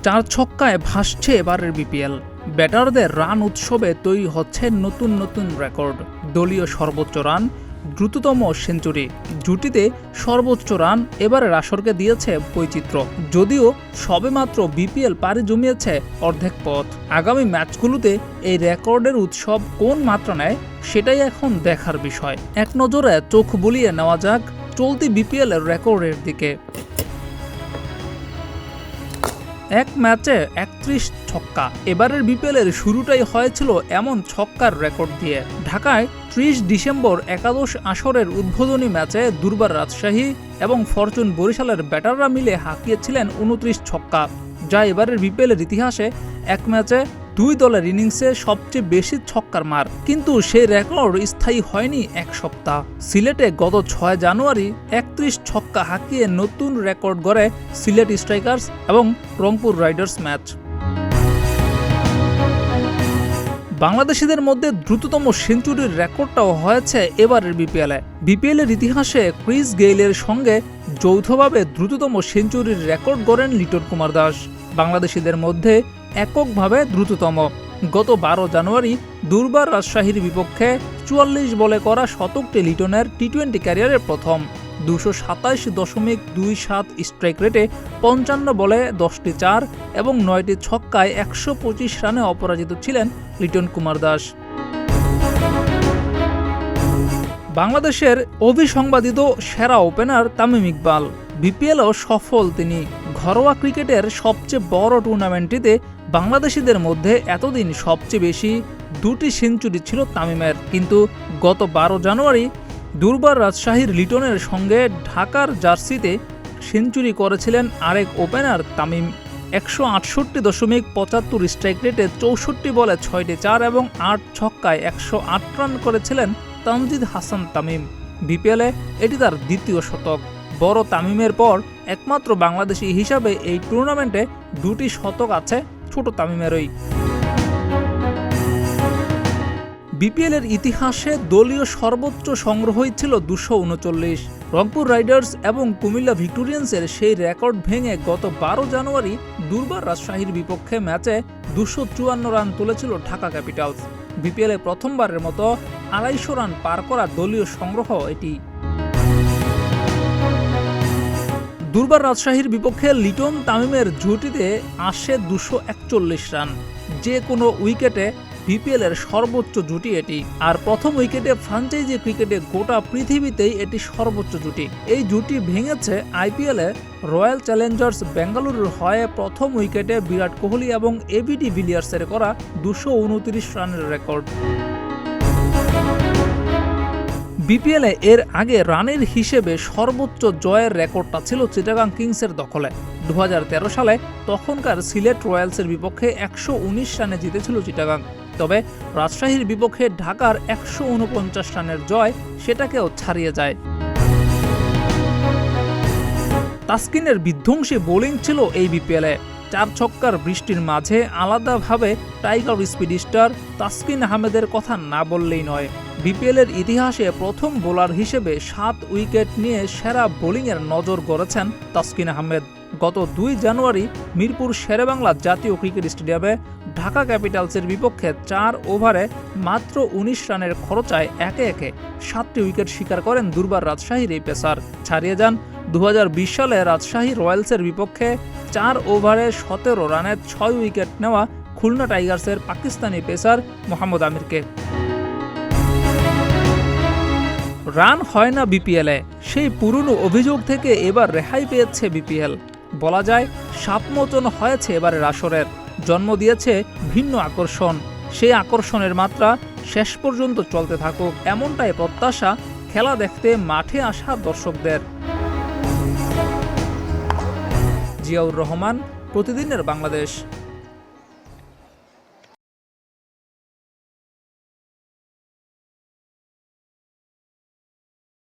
চার ছক্কায় ভাসছে এবারের বিপিএল। ব্যাটারদের রান উৎসবে তৈরি হচ্ছে নতুন নতুন রেকর্ড। দলীয় সর্বোচ্চ রান, দ্রুততম সেঞ্চুরি, জুটিতে সর্বোচ্চ রান এবারের আসরকে দিয়েছে বৈচিত্র্য। যদিও সবেমাত্র বিপিএল পাড়ি জমিয়েছে অর্ধেক পথ। আগামী ম্যাচগুলোতে এই রেকর্ডের উৎসব কোন মাত্রা নেয় সেটাই এখন দেখার বিষয়। এক নজরে চোখ বুলিয়ে নেওয়া যাক চলতি বিপিএল এর রেকর্ডের দিকে। এক ম্যাচে ৩১ ছক্কা। এবারের বিপিএলের শুরুটাই হয়েছিল এমন ছক্কার রেকর্ড দিয়ে। ঢাকায় ৩০ ডিসেম্বর একাদশ আসরের উদ্বোধনী ম্যাচে দুর্বার রাজশাহী এবং ফরচুন বরিশালের ব্যাটাররা মিলে হাঁকিয়েছিলেন ২৯ ছক্কা, যা এবারের বিপিএলের ইতিহাসে এক ম্যাচে দুই দলের ইনিংসে সবচেয়ে বেশি ছক্কার মার। কিন্তু সেই রেকর্ড স্থায়ী হয়নি এক সপ্তাহ। সিলেটে গত ৬ জানুয়ারি ৩১ ছক্কা হাঁকিয়ে নতুন রেকর্ড গড়ে সিলেট স্ট্রাইকার্স এবং রংপুর রাইডার্স ম্যাচ। বাংলাদেশিদের মধ্যে দ্রুততম সেঞ্চুরির রেকর্ডটাও হয়েছে এবারের বিপিএলে। বিপিএলের ইতিহাসে ক্রিস গেইলের সঙ্গে যৌথভাবে দ্রুততম সেঞ্চুরির রেকর্ড গড়েন লিটন কুমার দাস। বাংলাদেশিদের মধ্যে এককভাবে দ্রুততম। গত ১২ জানুয়ারি দুর্বার রাজশাহীর বিপক্ষে ৪৪ বলে করা শতকটি লিটনের টি-২০ ক্যারিয়ারের প্রথম। ২২৭.২৭ স্ট্রাইক রেটে ৫৫ বলে ১০টি ৪ এবং ৯টি ছক্কায় ১২৫ রানে অপরাজিত ছিলেন লিটন কুমার দাস। বাংলাদেশের অভিসংবাদিত সেরা ওপেনার তামিম ইকবাল। বিপিএলও সফল তিনি। ঘরোয়া ক্রিকেটের সবচেয়ে বড় টুর্নামেন্টটিতে বাংলাদেশিদের মধ্যে এতদিন সবচেয়ে বেশি ২টি সেঞ্চুরি ছিল তামিমের। কিন্তু গত ১২ জানুয়ারি দুর্বার রাজশাহীর লিটনের সঙ্গে ঢাকার জার্সিতে সেঞ্চুরি করেছিলেন আরেক ওপেনার তামিম। ১৬৮.৭৫ স্ট্রাইক রেটে ৬৪ বলে ৬টি ৪ এবং ৮ ছক্কায় ১০৮ রান করেছিলেন তানজিদ হাসান তামিম। বিপিএলে এটি তার দ্বিতীয় শতক। বড় তামিমের পর একমাত্র বাংলাদেশি হিসাবে এই টুর্নামেন্টে ২টি শতক আছে ছোট তামিমেরই। বিপিএলের ইতিহাসে দলীয় সর্বোচ্চ সংগ্রহই ছিল ২৩৯। রংপুর রাইডার্স এবং কুমিল্লা ভিক্টোরিয়ান্সের সেই রেকর্ড ভেঙে গত ১২ জানুয়ারি দুর্বার রাজশাহীর বিপক্ষে ম্যাচে ২৫৪ রান তুলেছিল ঢাকা ক্যাপিটালস। বিপিএলে প্রথমবারের মতো ২৫০ রান পার করা দলীয় সংগ্রহ এটি। দুর্বার রাজশাহীর বিপক্ষে লিটন তামিমের জুটিতে আসে ২৪১ রান। যে কোনো উইকেটে বিপিএলের সর্বোচ্চ জুটি এটি। আর প্রথম উইকেটে ফ্র্যাঞ্চাইজি ক্রিকেটে গোটা পৃথিবীতেই এটি সর্বোচ্চ জুটি। এই জুটি ভেঙেছে আইপিএলে রয়্যাল চ্যালেঞ্জার্স বেঙ্গালুরুর হয়ে প্রথম উইকেটে বিরাট কোহলি এবং এবি ডি ভিলিয়ার্সের করা ২২৯ রানের রেকর্ড। বিপিএলে এর আগে রানের হিসেবে সর্বোচ্চ জয়ের রেকর্ডটা ছিল চিটাগাং কিংসের দখলে। ২০১৩ সালে তখনকার সিলেট রয়্যালসের বিপক্ষে ১১৯ রানে জিতেছিল চিটাগাং। তবে রাজশাহীর বিপক্ষে ঢাকার ১৪৯ রানের জয় সেটাকেও ছাড়িয়ে যায়। তাসকিনের বিধ্বংসী বোলিং ছিল এই বিপিএলে। ৪ ছক্কার বৃষ্টির মাঝে আলাদাভাবে টাইগার স্পিড স্টার তাসকিন আহমেদের কথা না বললেই নয়। বিপিএলের ইতিহাসে প্রথম বোলার হিসেবে ৭ উইকেট নিয়ে সেরা বোলিংয়ের নজর গড়েছেন তাসকিন আহমেদ। গত ২ জানুয়ারি মিরপুর শেরেবাংলা জাতীয় ক্রিকেট স্টেডিয়ামে ঢাকা ক্যাপিটালসের বিপক্ষে ৪ ওভারে মাত্র ১৯ রানের খরচায় একে একে ৭টি উইকেট শিকার করেন দুর্বার রাজশাহীর এই পেসার। ছাড়িয়ে যান ২০২০ সালে রাজশাহী রয়্যালসের বিপক্ষে ৪ ওভারে ১৭ রানে ৬ উইকেট নেওয়া খুলনা টাইগার্সের পাকিস্তানি পেসার মোহাম্মদ আমিরকে। রান হয় না বিপিএলে, সেই পুরনো অভিযোগ থেকে এবার রেহাই পেয়েছে বিপিএল। বলা যায় সাপমোচন হয়েছে এবারের আসরের। জন্ম দিয়েছে ভিন্ন আকর্ষণ। সেই আকর্ষণের মাত্রা শেষ পর্যন্ত চলতে থাকুক, এমনটাই প্রত্যাশা খেলা দেখতে মাঠে আসা দর্শকদের। জিয়াউর রহমান, প্রতিদিনের বাংলাদেশ।